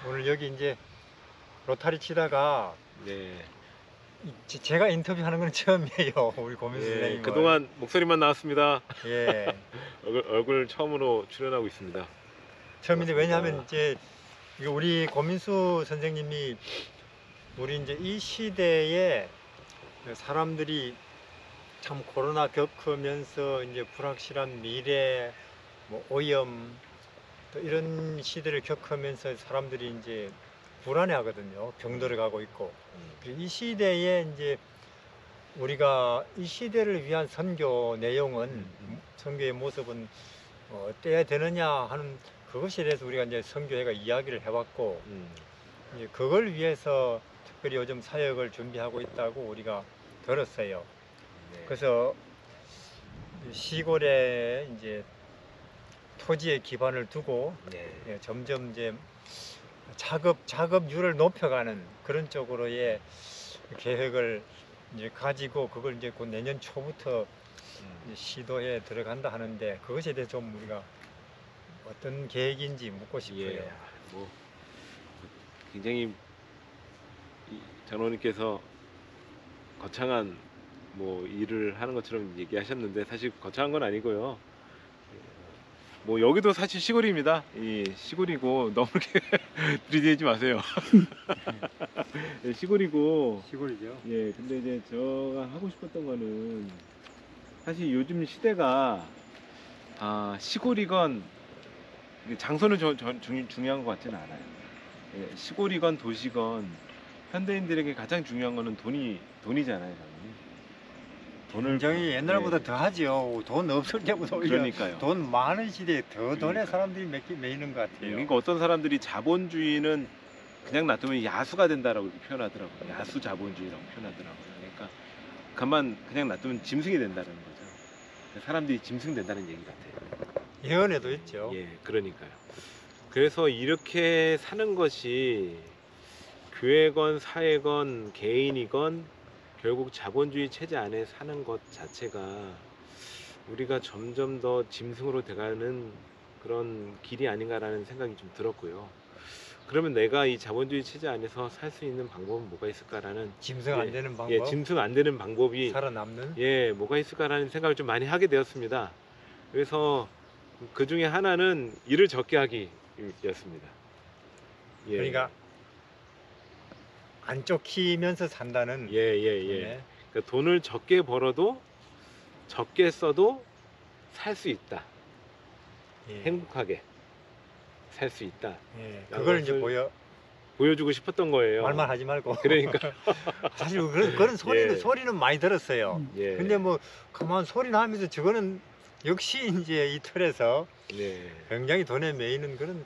오늘 여기 이제 로타리 치다가 네. 제가 인터뷰하는 건 처음이에요. 우리 고민수 예, 선생님을. 그동안 목소리만 나왔습니다. 예. 얼굴 처음으로 출연하고 있습니다. 처음인데 맞습니다. 왜냐하면 이제 이거 우리 고민수 선생님이 우리 이제 이 시대에 사람들이 참 코로나 겪으면서 이제 불확실한 미래, 뭐 오염 또 이런 시대를 겪으면서 사람들이 이제 불안해하거든요. 병들어 가고 있고. 그리고 이 시대에 이제 우리가 이 시대를 위한 선교 내용은 선교의 모습은 어때야 되느냐 하는 그것에 대해서 우리가 이제 선교회가 이야기를 해왔고 이제 그걸 위해서 특별히 요즘 사역을 준비하고 있다고 우리가 들었어요. 네. 그래서 시골에 이제 토지에 기반을 두고 네. 예, 점점 이제 작업률을 높여가는 그런 쪽으로의 계획을 이제 가지고 그걸 이제 곧 내년 초부터 이제 시도에 들어간다 하는데 그것에 대해서 좀 우리가 어떤 계획인지 묻고 싶어요. 예, 뭐 굉장히 장로님께서 거창한 뭐 일을 하는 것처럼 얘기하셨는데 사실 거창한 건 아니고요. 뭐 여기도 사실 시골입니다. 이 시골이고 너무 이렇게 들이대지 마세요. 예, 시골이고 시골이죠. 예, 근데 이제 제가 하고 싶었던 거는 사실 요즘 시대가 시골이건 장소는 중요한 것 같지는 않아요. 예, 시골이건 도시건 현대인들에게 가장 중요한 거는 돈이잖아요, 장모님. 굉장히 옛날보다 예, 더 하죠. 돈 없을 때보다 오히려 그러니까요. 돈 많은 시대에 더 돈에 그러니까요. 사람들이 매이는 것 같아요. 그러니까 어떤 사람들이 자본주의는 그냥 놔두면 야수가 된다라고 이렇게 표현하더라고요. 야수 자본주의라고 표현하더라고요. 그러니까 그냥 놔두면 짐승이 된다는 거죠. 사람들이 짐승 된다는 얘기 같아요. 예언에도 있죠. 예, 그러니까요. 그래서 이렇게 사는 것이 교회건 사회건 개인이건 결국 자본주의 체제 안에 사는 것 자체가 우리가 점점 더 짐승으로 돼가는 그런 길이 아닌가라는 생각이 좀 들었고요. 그러면 내가 이 자본주의 체제 안에서 살 수 있는 방법은 뭐가 있을까라는 짐승 안 되는 방법, 예, 짐승 안 되는 방법이 살아남는. 예, 뭐가 있을까라는 생각을 좀 많이 하게 되었습니다. 그래서 그 중에 하나는 일을 적게 하기였습니다. 예. 그러니까 안 쫓기면서 산다는. 예. 네. 그러니까 돈을 적게 벌어도 적게 써도 살 수 있다. 예. 행복하게 살 수 있다. 예. 그걸 이제 보여주고 싶었던 거예요. 말만 하지 말고. 그러니까 사실 그런 소리는 예. 소리는 많이 들었어요. 예. 근데 뭐 가만 소리나 하면서 저거는 역시 이제 이 틀에서 네. 굉장히 돈에 매이는 그런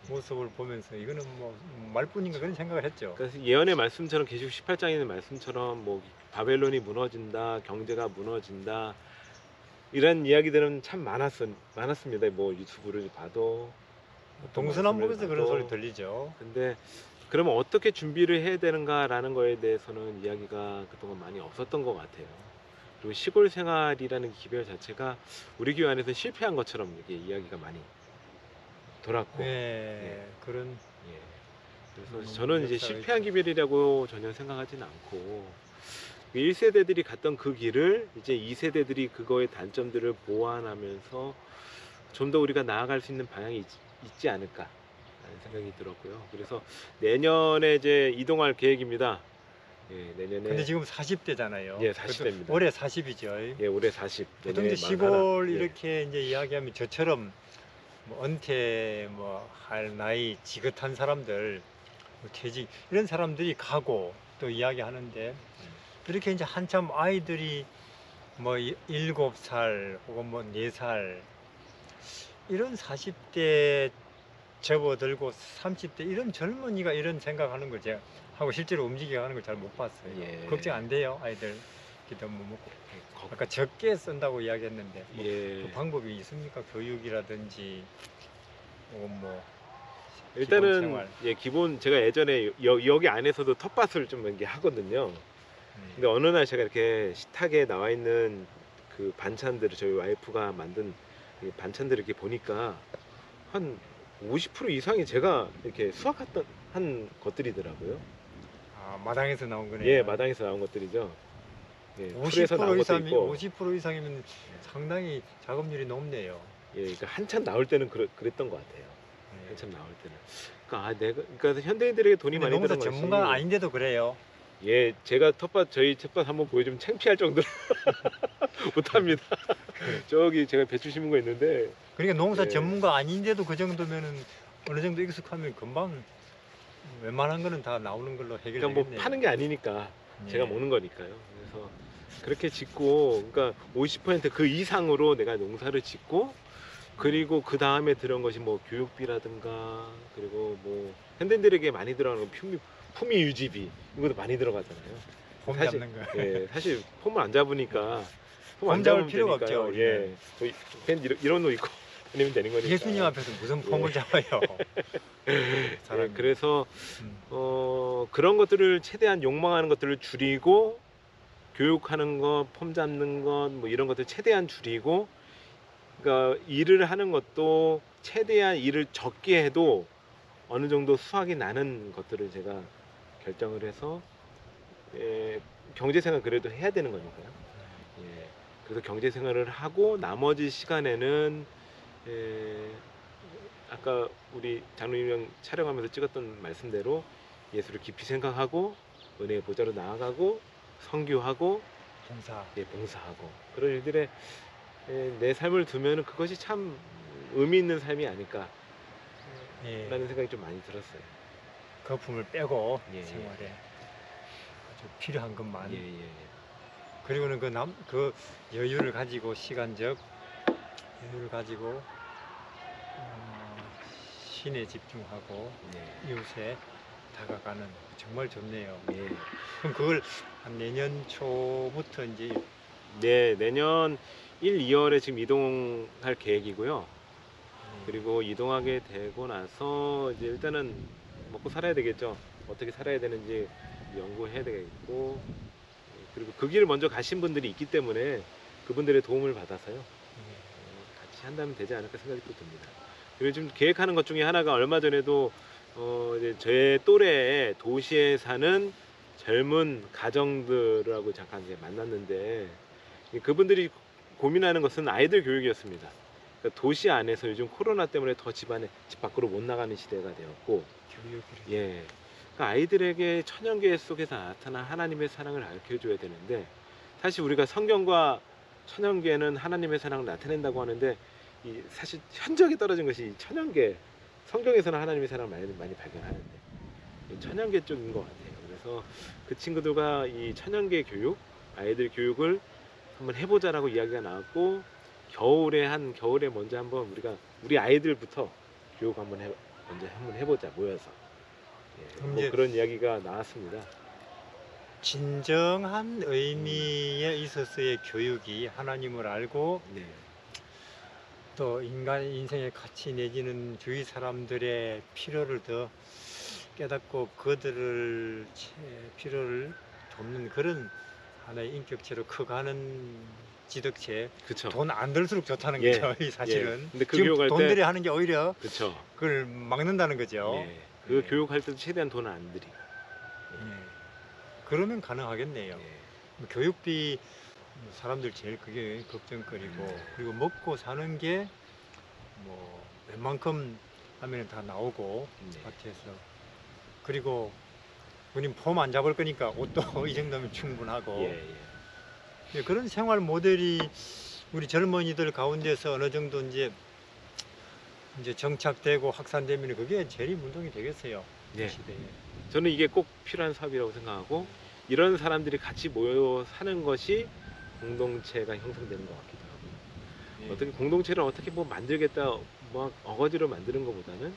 모습을 보면서 이거는 뭐 말뿐인가 그런 생각을 했죠. 그래서 예언의 말씀처럼 계시록 18장에 있는 말씀처럼 뭐 바벨론이 무너진다, 경제가 무너진다 이런 이야기들은 참 많았습니다. 뭐 유튜브를 봐도 동서남북에서 그런 소리 들리죠. 근데 그러면 어떻게 준비를 해야 되는가라는 거에 대해서는 이야기가 그동안 많이 없었던 것 같아요. 그리고 시골 생활이라는 기별 자체가 우리 교회 안에서 실패한 것처럼 이렇게 이야기가 많이 돌았고, 예. 그런. 예. 그래서 저는 이제 역사가 실패한 있죠. 기별이라고 전혀 생각하지는 않고 1세대들이 갔던 그 길을 이제 2세대들이 그거의 단점들을 보완하면서 좀 더 우리가 나아갈 수 있는 방향이 있지 않을까 라는 생각이 들었고요. 그래서 내년에 이제 이동할 계획입니다. 예, 내년에. 근데 지금 40대잖아요. 예, 40대입니다. 올해 40이죠. 예, 올해 40. 보통 이제 내년에 시골 41. 이렇게 이제 이야기하면 저처럼 뭐 은퇴 뭐 할 나이 지긋한 사람들, 뭐 퇴직 이런 사람들이 가고 또 이야기하는데 이렇게 이제 한참 아이들이 뭐 7살 혹은 뭐 4살 이런 40대 접어들고 30대 이런 젊은이가 이런 생각하는 걸 제가 하고 실제로 움직여가는 걸 잘 못 봤어요. 예. 걱정 안 돼요, 아이들. 너무 뭐 아까 적게 쓴다고 이야기했는데 뭐 예. 그 방법이 있습니까? 교육이라든지 혹은 뭐 일단은 기본 생활. 예, 기본 제가 예전에 여기 안에서도 텃밭을 좀 이렇게 하거든요. 근데 어느 날 제가 이렇게 식탁에 나와 있는 그 반찬들을 저희 와이프가 만든 그 반찬들을 이렇게 보니까 한 50% 이상이 제가 이렇게 수확했던 한 것들이더라고요. 아, 마당에서 나온 거네요. 예, 마당에서 나온 것들이죠. 예, 풀에서 나온 50% 것도 이상이 있고, 50% 이상이면 상당히 작업률이 높네요. 예, 그러니까 한참 나올 때는 그랬던 것 같아요. 네. 한참 나올 때는. 그러니까 현대인들에게 돈이 근데 많이 농사 들은 것이, 전문가 아닌데도 그래요. 예, 제가 저희 텃밭 한번 보여주면 창피할 정도로 못합니다. 저기 제가 배추 심은 거 있는데, 그러니까 농사 예. 전문가 아닌데도 그 정도면은 어느 정도 익숙하면 금방 웬만한 거는 다 나오는 걸로 그러니까 해결되겠네요. 뭐 파는 게 아니니까 제가 예. 먹는 거니까요. 그래서 그렇게 짓고, 그러니까 50%그 이상으로 내가 농사를 짓고, 그리고 그 다음에 들어온 것이 뭐 교육비라든가, 그리고 뭐 현대인들에게 많이 들어가는 건 품위 유지비, 이것도 많이 들어가잖아요. 폼 사실, 잡는 거. 예, 사실 폼을 안 잡으니까 폼 폼 안 잡을 잡으면 필요가 되니까요. 없죠, 예, 우리는. 그냥 이런 거 입고 다니면 되는 거니까. 예수님 앞에서 무슨 폼을 잡아요. 예, 사람이. 그래서 음. 그런 것들을 최대한 욕망하는 것들을 줄이고, 교육하는 것, 폼 잡는 것, 뭐 이런 것들 최대한 줄이고, 그러니까 일을 하는 것도 최대한 일을 적게 해도 어느 정도 수확이 나는 것들을 제가 결정을 해서, 예, 경제생활 그래도 해야 되는 거니까요. 예, 그래서 경제생활을 하고 나머지 시간에는, 예, 아까 우리 장로님이랑 촬영하면서 찍었던 말씀대로 예수를 깊이 생각하고 은혜의 보좌로 나아가고 선교하고, 봉사. 예, 봉사하고 그런 일들에, 예, 내 삶을 두면은 그것이 참 의미 있는 삶이 아닐까라는 예. 생각이 좀 많이 들었어요. 거품을 빼고 예, 예. 생활에 아주 필요한 것만. 예, 예, 그리고는 그 여유를 가지고 시간적 여유를 가지고 신에 집중하고 예, 이웃에 다가가는 정말 좋네요. 예. 그럼 그걸 한 내년 초부터 이제 네, 내년 1, 2월에 지금 이동할 계획이고요. 그리고 이동하게 되고 나서 이제 일단은 먹고 살아야 되겠죠. 어떻게 살아야 되는지 연구해야 되겠고, 그리고 그 길을 먼저 가신 분들이 있기 때문에 그분들의 도움을 받아서요, 같이 한다면 되지 않을까 생각이 또 듭니다. 그리고 지금 계획하는 것 중에 하나가 얼마 전에도 이제 제 또래의 도시에 사는 젊은 가정들하고 잠깐 이제 만났는데, 그분들이 고민하는 것은 아이들 교육이었습니다. 그러니까 도시 안에서 요즘 코로나 때문에 더 집 밖으로 못 나가는 시대가 되었고, 교육을 예, 그러니까 아이들에게 천연계 속에서 나타난 하나님의 사랑을 가르쳐줘야 되는데, 사실 우리가 성경과 천연계는 하나님의 사랑을 나타낸다고 하는데, 사실 현저하게 떨어진 것이 이 천연계, 성경에서는 하나님의 사랑을 많이 발견하는데 이 천연계 쪽인 것 같아요. 그래서 그 친구들과 이 천연계 교육, 아이들 교육을 한번 해보자라고 이야기가 나왔고, 겨울에 먼저 한번 우리 아이들부터 교육 먼저 한번 해보자, 모여서. 예, 그럼 뭐 이제 그런 이야기가 나왔습니다. 진정한 의미에 있어서의 교육이 하나님을 알고 네, 또 인간의 인생의 가치 내지는 주위 사람들의 필요를 더 깨닫고 그들을 필요를 돕는 그런 하나의 인격체로 커가는 지덕체. 그쵸. 돈 안 들수록 좋다는 예, 거죠. 이 사실은. 예. 근데 그 지금 교육할 돈 때- 들여 하는 게 오히려 그쵸. 그걸 막는다는 거죠. 예, 그 예. 교육할 때도 최대한 돈을 안 들이고. 예. 그러면 가능하겠네요. 예. 교육비 사람들 제일 그게 걱정거리고, 그리고 먹고 사는 게 뭐 웬만큼 하면 다 나오고 네. 밭에서. 그리고 우린 폼 안 잡을 거니까 옷도 이 정도면 충분하고. 예, 예. 예, 그런 생활 모델이 우리 젊은이들 가운데서 어느 정도 이제 정착되고 확산되면 그게 재리운동이 되겠어요. 네. 이 시대에. 저는 이게 꼭 필요한 사업이라고 생각하고, 이런 사람들이 같이 모여 사는 것이 공동체가 형성되는 것 같기도 하고, 예. 어떻게 공동체를 어떻게 뭐 만들겠다, 뭐 어거지로 만드는 것보다는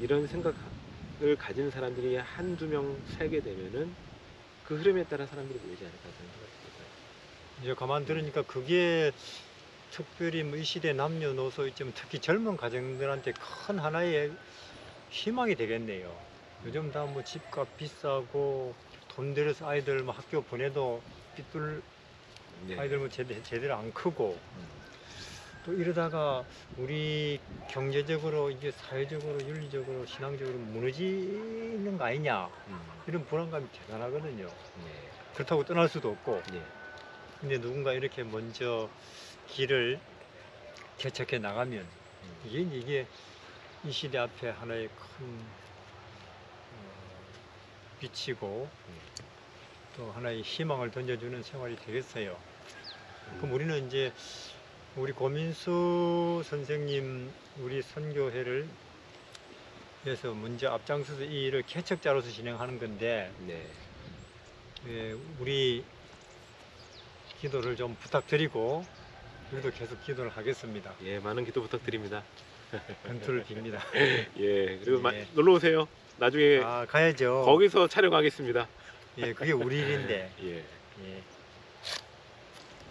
이런 생각을 가진 사람들이 한두 명 살게 되면은 그 흐름에 따라 사람들이 모이지 않을까 생각합니다. 이제 가만 들으니까 그게 특별히 뭐 이 시대 남녀노소 있지만 특히 젊은 가정들한테 큰 하나의 희망이 되겠네요. 요즘 다 뭐 집값 비싸고 돈 들여서 아이들 뭐 학교 보내도 삐뚤 네. 아이들 뭐 제대로 안 크고 또 이러다가 우리 경제적으로 이게 사회적으로 윤리적으로 신앙적으로 무너지는 거 아니냐 이런 불안감이 대단하거든요. 네. 그렇다고 떠날 수도 없고 네. 근데 누군가 이렇게 먼저 길을 개척해 나가면 이게 이 시대 앞에 하나의 큰 빛이고 또 하나의 희망을 던져주는 생활이 되겠어요. 그럼 우리는 이제 우리 고민수 선생님 우리 선교회를 해서 먼저 앞장서서 이 일을 개척자로서 진행하는 건데 네. 우리 기도를 좀 부탁드리고 우리도 계속 기도를 하겠습니다. 예, 많은 기도 부탁드립니다. 건투를 빕니다. 예, 그리고 예. 놀러 오세요. 나중에 아 가야죠. 거기서 촬영하겠습니다. 예, 그게 우리 일인데. 예. 예.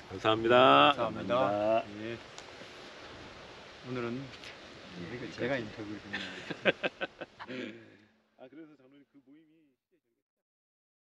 감사합니다. 감사합니다. 예. 오늘은 제가 인터뷰를 했네요. 아, 그래서 저는 그 모임이